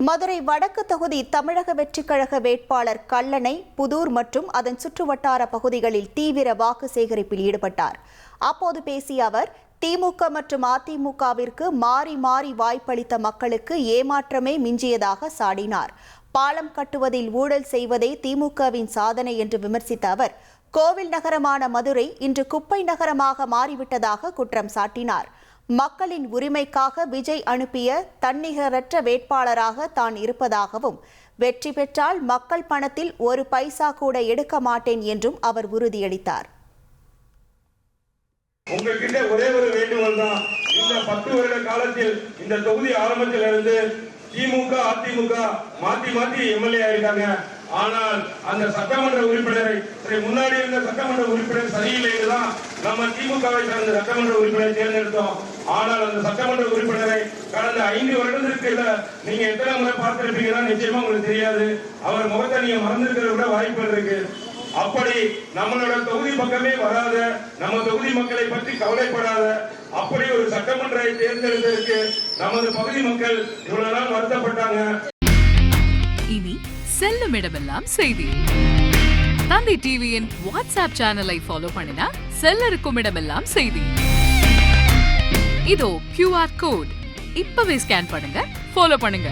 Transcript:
மதுரை வடக்கு தொகுதி தமிழக வெற்றிக் கழக வேட்பாளர் கல்லணை, புதூர் மற்றும் அதன் சுற்றுவட்டார பகுதிகளில் தீவிர வாக்கு சேகரிப்பில் ஈடுபட்டார். அப்போது பேசிய அவர், திமுக மற்றும் அதிமுகவிற்கு மாறி மாறி வாய்ப்பளித்த மக்களுக்கு ஏமாற்றமே மிஞ்சியதாக சாடினார். பாலம் கட்டுவதில் ஊழல் செய்வதே திமுகவின் சாதனை என்று விமர்சித்த அவர், கோவில் நகரமான மதுரை இன்று குப்பை நகரமாக மாறிவிட்டதாக குற்றம் சாட்டினார். மக்களின் உரிமைக்காக விஜய் அனுப்பிய தன்னிகரற்ற வேட்பாளராக தான் இருப்பதாகவும், வெற்றி பெற்றால் மக்கள் பணத்தில் ஒரு பைசா கூட எடுக்க மாட்டேன் என்றும் அவர் உறுதியளித்தார். உங்ககிட்ட ஒரே ஒரு வேண்டுகோள் தான். இந்த 10 வருட காலத்தில் இந்த தொகுதி ஆரம்பத்தில் இருந்து திமுக அதிமுக மாத்தி எம்எல்ஏ ஆயிருக்காங்க. ஆனால் அந்த சட்டமன்ற உறுப்பினரை முன்னாடி இருந்த சட்டமன்ற உறுப்பினர் சரியில்லைதான் நம்ம திமுகவை சார்ந்த சட்டமன்ற உறுப்பினரை தேர்ந்தெடுத்தோம். ஆனால் அந்த சட்டமன்ற உறுப்பினரை கடந்த 5 வருடத்திற்கு நீங்க எத்தனை முறை பார்த்திருப்பீங்கன்னா நிச்சயமா உங்களுக்கு தெரியாது. அவர் முகத்தை நீங்க மறந்திருக்கிற கூட வாய்ப்புகள் இருக்கு. அப்படி நம்மளோட தொகுதி பக்கமே வராத, நம்ம தொகுதி மக்களை பற்றி கவலைப்படாத அப்படி ஒரு சட்டமன்றை தேர்ந்தெடுத்ததற்கு நமது பகுதி மக்கள் இவ்வளவு நாள் வருத்தப்பட்டாங்க. இனி செல்லும் இடமெல்லாம் செய்தி. தந்தி டிவியின் வாட்ஸ்அப் சேனலை ஃபாலோ பண்ணினா செல்ல இருக்கும் இடமெல்லாம் செய்தி. இதோ QR கோட், இப்பவே ஸ்கேன் பண்ணுங்க, ஃபாலோ பண்ணுங்க.